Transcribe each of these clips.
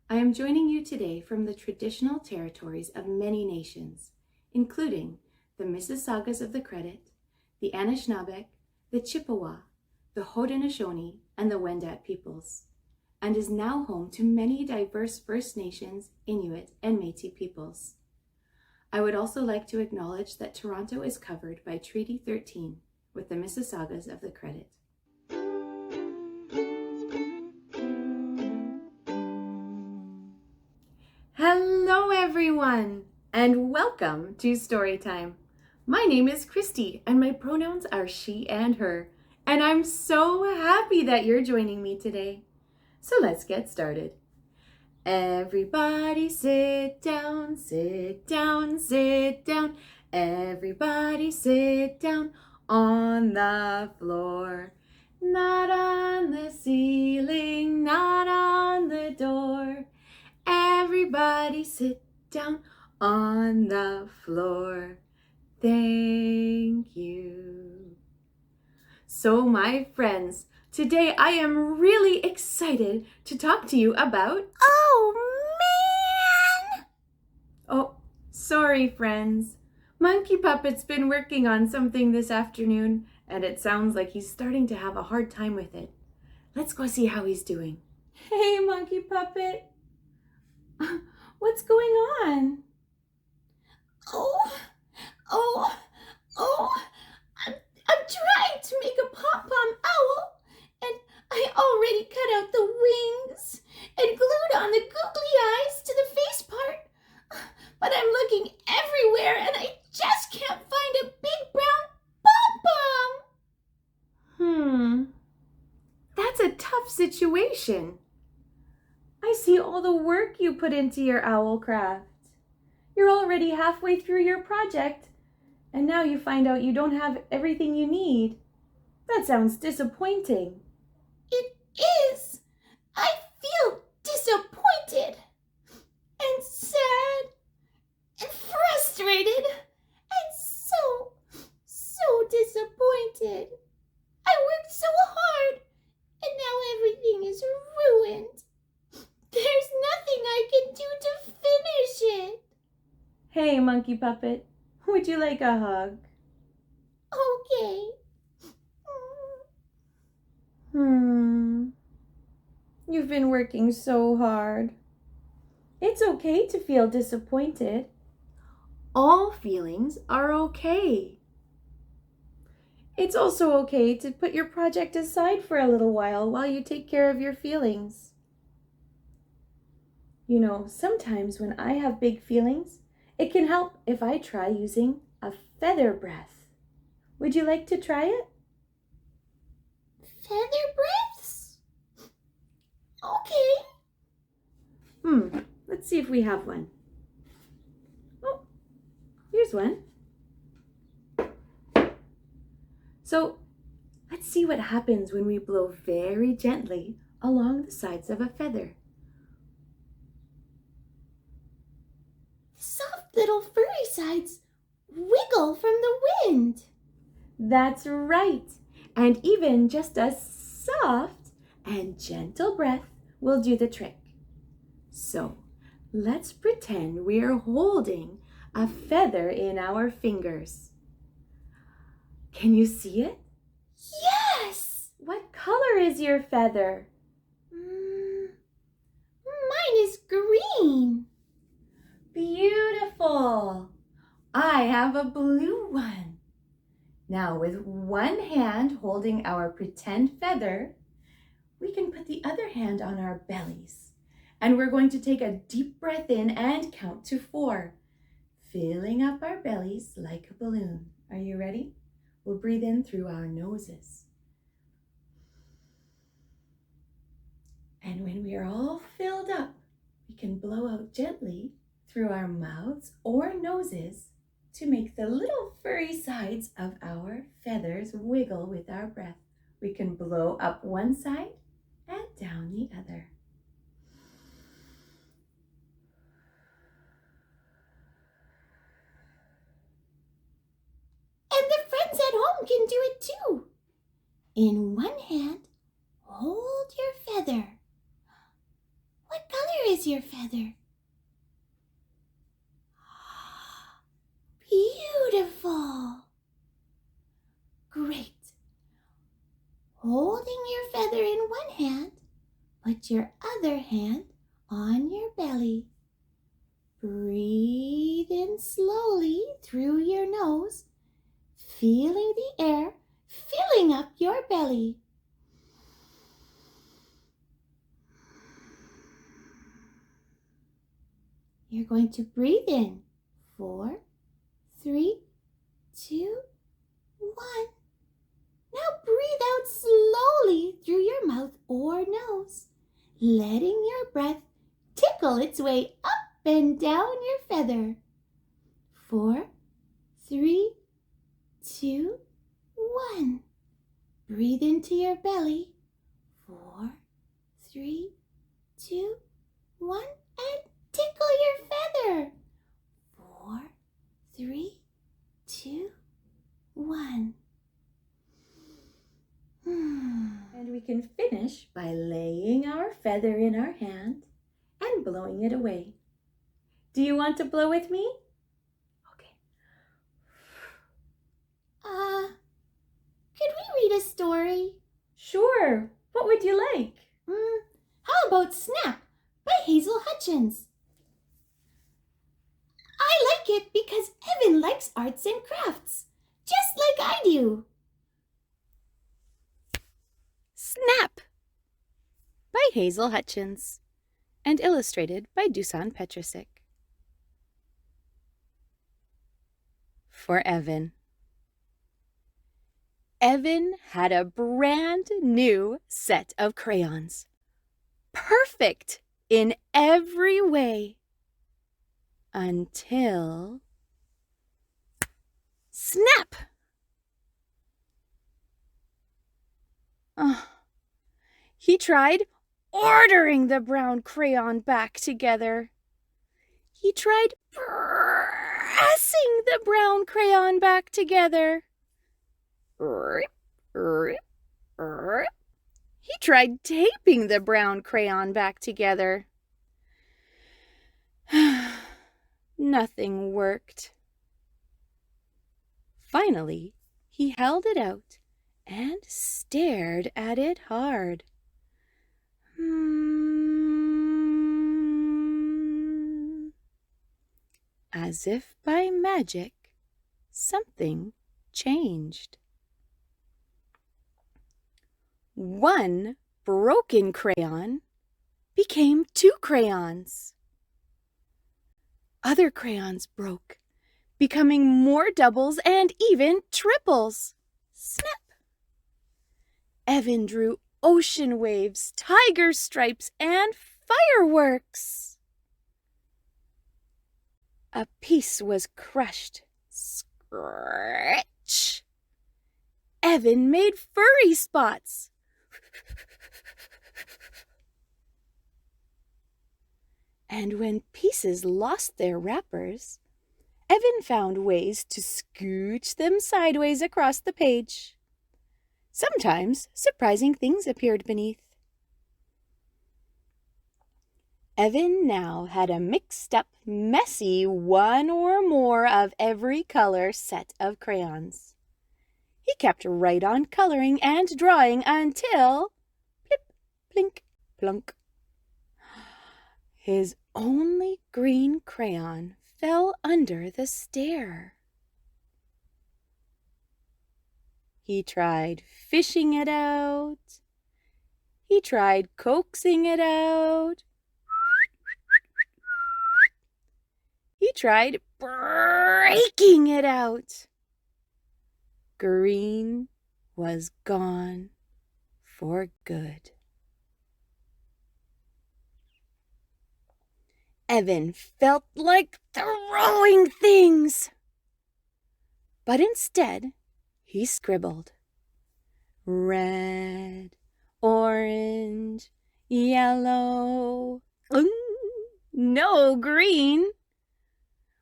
I am joining you today from the traditional territories of many nations, including the Mississaugas of the Credit, the Anishinaabeg, the Chippewa, the Haudenosaunee, and the Wendat peoples, and is now home to many diverse First Nations, Inuit, and Métis peoples. I would also like to acknowledge that Toronto is covered by Treaty 13 with the Mississaugas of the Credit. Hello everyone, and welcome to Storytime. My name is Christy, and my pronouns are she and her, and I'm so happy that you're joining me today. So let's get started. Everybody sit down, sit down, sit down. Everybody sit down on the floor. Not on the ceiling, not on the door. Everybody sit down on the floor. Thank you. So my friends, today I am really excited to talk to you about... Oh, man! Oh, sorry friends. Monkey Puppet's been working on something this afternoon, and it sounds like he's starting to have a hard time with it. Let's go see how he's doing. Hey, Monkey Puppet. What's going on? I'm trying to make a pom-pom owl, and I already cut out the wings and glued on the googly eyes to the face part. But I'm looking everywhere, and I just can't find a big brown pom-pom. That's a tough situation. I see all the work you put into your owl craft. You're already halfway through your project, and now you find out you don't have everything you need. That sounds disappointing. It is. I feel disappointed and sad and frustrated and so disappointed. I worked so hard, and now everything is ruined. There's nothing I can do to finish it. Hey, Monkey Puppet, would you like a hug? Okay. You've been working so hard. It's okay to feel disappointed. All feelings are okay. It's also okay to put your project aside for a little while you take care of your feelings. You know, sometimes when I have big feelings, it can help if I try using a feather breath. Would you like to try it? Feather breaths? Okay. Let's see if we have one. Oh, here's one. So let's see what happens when we blow very gently along the sides of a feather. Soft little furry sides wiggle from the wind. That's right. And even just a soft and gentle breath will do the trick. So let's pretend we're holding a feather in our fingers. Can you see it? Yes! What color is your feather? Mine is green. Beautiful! I have a blue one. Now with one hand holding our pretend feather, we can put the other hand on our bellies. And we're going to take a deep breath in and count to 4, filling up our bellies like a balloon. Are you ready? We'll breathe in through our noses. And when we are all filled up, we can blow out gently through our mouths or noses to make the little furry sides of our feathers wiggle with our breath. We can blow up one side and down the other. And the friends at home can do it too. In one hand, hold your feather. What color is your feather? Beautiful. Great. Holding your feather in one hand, put your other hand on your belly. Breathe in slowly through your nose, feeling the air filling up your belly. You're going to breathe in. 4, 3, 2, 1. Now breathe out slowly through your mouth or nose, letting your breath tickle its way up and down your feather. 4, 3, 2, 1. Breathe into your belly. 4, 3, 2, 1, and tickle your feather. 4, 3, 2, 1. And we can finish by laying our feather in our hand and blowing it away. Do you want to blow with me? Okay. Could we read a story? Sure. What would you like? How about Snap by Hazel Hutchins? I like it because Evan likes arts and crafts, just like I do. Snap by Hazel Hutchins and illustrated by Dusan Petrasic. For Evan. Evan had a brand new set of crayons. Perfect in every way. Until... snap! He tried ordering the brown crayon back together. He tried pressing the brown crayon back together. He tried taping the brown crayon back together. Nothing worked. Finally, he held it out and stared at it hard. As if by magic, something changed. One broken crayon became 2 crayons. Other crayons broke, becoming more doubles and even triples. Snap! Evan drew ocean waves, tiger stripes, and fireworks. A piece was crushed. Scratch! Evan made furry spots. And when pieces lost their wrappers, Evan found ways to scooch them sideways across the page. Sometimes surprising things appeared beneath. Evan now had a mixed-up, messy 1 or more of every color set of crayons. He kept right on coloring and drawing until plip, plink, plunk. His only green crayon fell under the stair. He tried fishing it out. He tried coaxing it out. He tried breaking it out. Green was gone for good. Evan felt like throwing things. But instead, he scribbled. Red, orange, yellow, no green.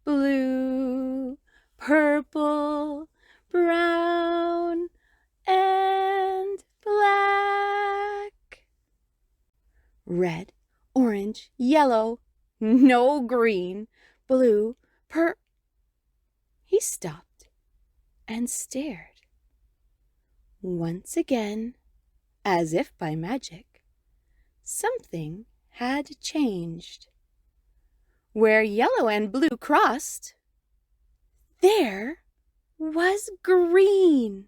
Blue, purple, brown, and black. Red, orange, yellow, no green, blue, He stopped and stared. Once again, as if by magic, something had changed. Where yellow and blue crossed, there was green.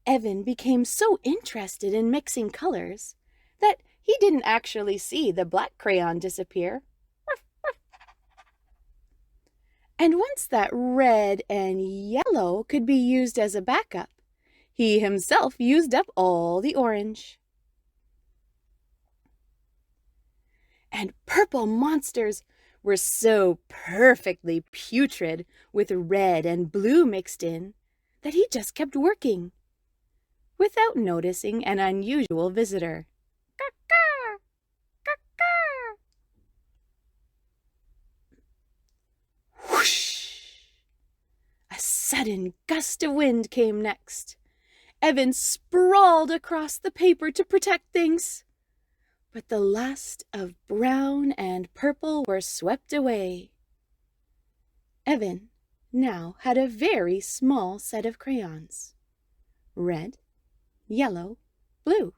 Evan became so interested in mixing colors that he didn't actually see the black crayon disappear. And once that red and yellow could be used as a backup, he himself used up all the orange. And purple monsters were so perfectly putrid with red and blue mixed in that he just kept working without noticing an unusual visitor. Caw-caw! Caw-caw! Whoosh! A sudden gust of wind came next. Evan sprawled across the paper to protect things. But the last of brown and purple were swept away. Evan now had a very small set of crayons. Red, yellow, blue.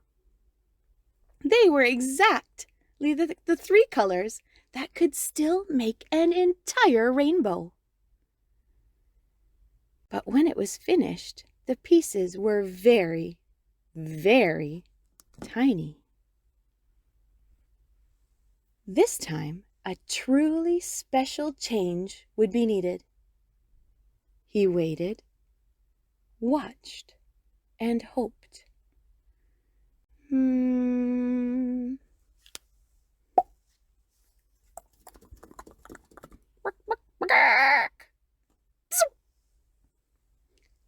They were exactly the three colors that could still make an entire rainbow. But when it was finished, the pieces were very, very tiny. This time, a truly special change would be needed. He waited, watched, and hoped.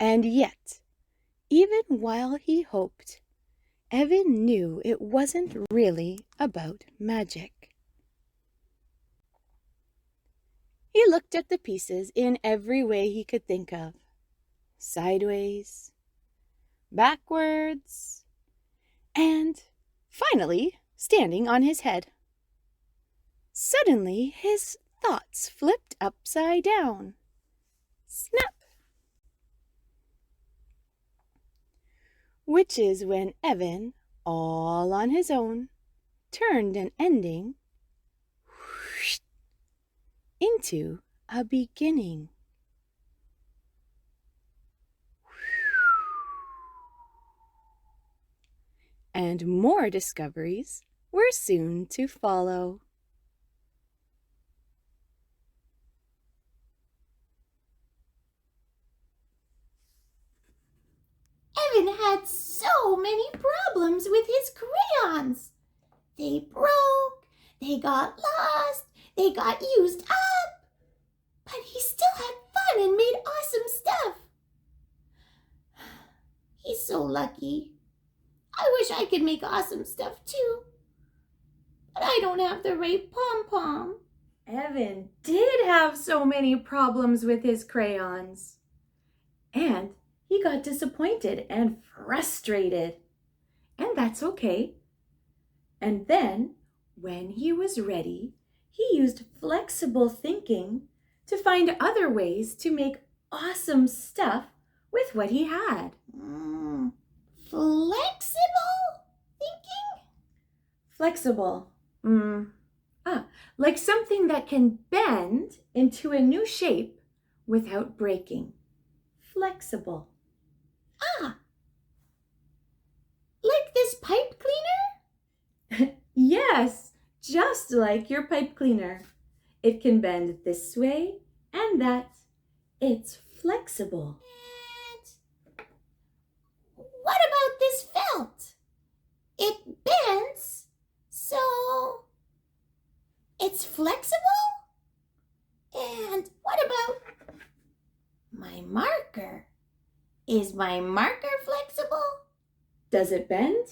And yet, even while he hoped, Evan knew it wasn't really about magic. He looked at the pieces in every way he could think of. Sideways, backwards, and finally standing on his head. Suddenly his thoughts flipped upside down. Snap! Which is when Evan, all on his own, turned an ending into a beginning. And more discoveries were soon to follow. Evan had so many problems with his crayons. They broke, they got lost, they got used up. But he still had fun and made awesome stuff. He's so lucky. I wish I could make awesome stuff too. But I don't have the right pom-pom. Evan did have so many problems with his crayons. And he got disappointed and frustrated. And that's okay. And then, when he was ready, he used flexible thinking to find other ways to make awesome stuff with what he had. Flexible thinking? Flexible. Like something that can bend into a new shape without breaking. Flexible. Like this pipe cleaner? Yes, just like your pipe cleaner. It can bend this way and that. It's flexible. And what about this felt? It bends, so it's flexible? And what about my marker? Is my marker flexible? Does it bend?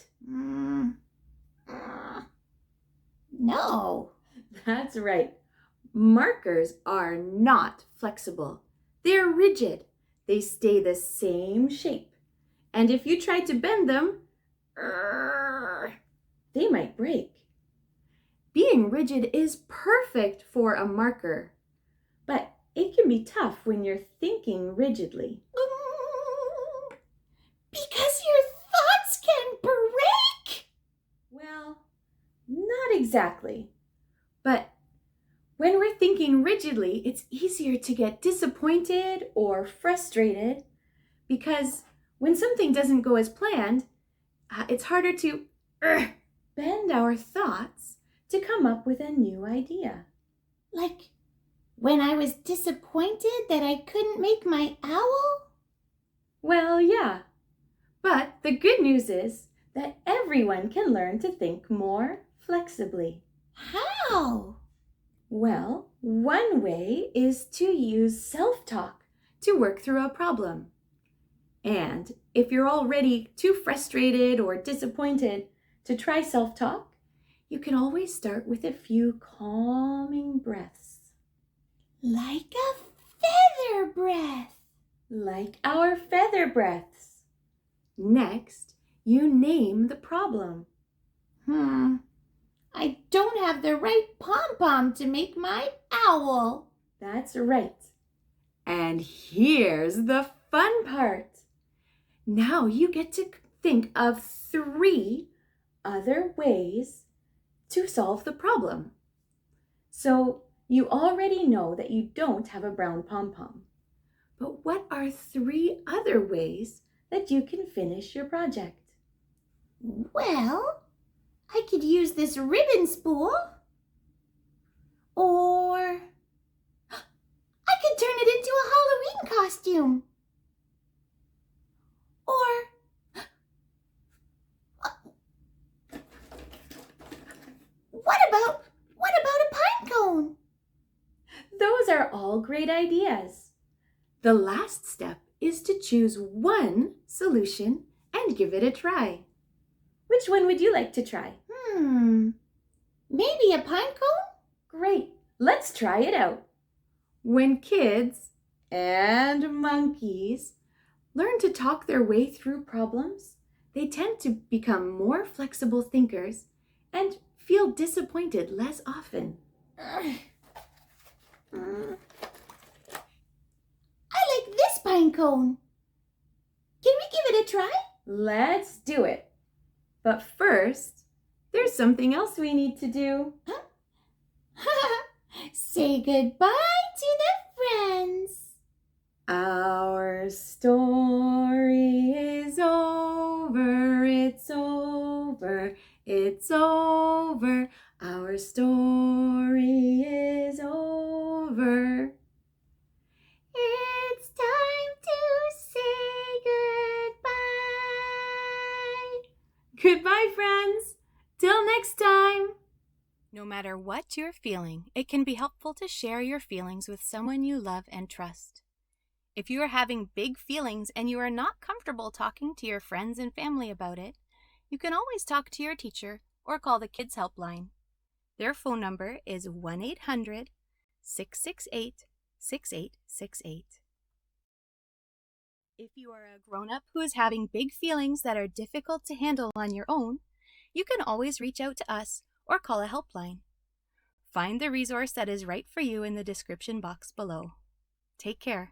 No. That's right. Markers are not flexible. They're rigid. They stay the same shape. And if you try to bend them, they they might break. Being rigid is perfect for a marker. But it can be tough when you're thinking rigidly. Because your thoughts can break? Well, not exactly. But when we're thinking rigidly, it's easier to get disappointed or frustrated because when something doesn't go as planned, it's harder to bend our thoughts to come up with a new idea. Like when I was disappointed that I couldn't make my owl? Well, yeah. But the good news is that everyone can learn to think more flexibly. How? Well, one way is to use self-talk to work through a problem. And if you're already too frustrated or disappointed to try self-talk, you can always start with a few calming breaths. Like a feather breath. Like our feather breaths. Next, you name the problem. I don't have the right pom-pom to make my owl. That's right. And here's the fun part. Now you get to think of 3 other ways to solve the problem. So you already know that you don't have a brown pom-pom. But what are 3 other ways that you can finish your project? Well, I could use this ribbon spool. Or I could turn it into a Halloween costume. Or what about a pine cone? Those are all great ideas. The last step is to choose one solution and give it a try. Which one would you like to try? Maybe a pine cone? Great, let's try it out. When kids and monkeys learn to talk their way through problems, they tend to become more flexible thinkers and feel disappointed less often. I like this pine cone. Can we give it a try? Let's do it. But first, there's something else we need to do. Say goodbye to the friends. Our story is over, it's over, it's over. Our story is over. It's time to say goodbye. Goodbye, friends. Till next time. No matter what you're feeling, it can be helpful to share your feelings with someone you love and trust. If you are having big feelings and you are not comfortable talking to your friends and family about it, you can always talk to your teacher or call the Kids Helpline. Their phone number is 1-800-668-6868. If you are a grown-up who is having big feelings that are difficult to handle on your own, you can always reach out to us or call a helpline. Find the resource that is right for you in the description box below. Take care.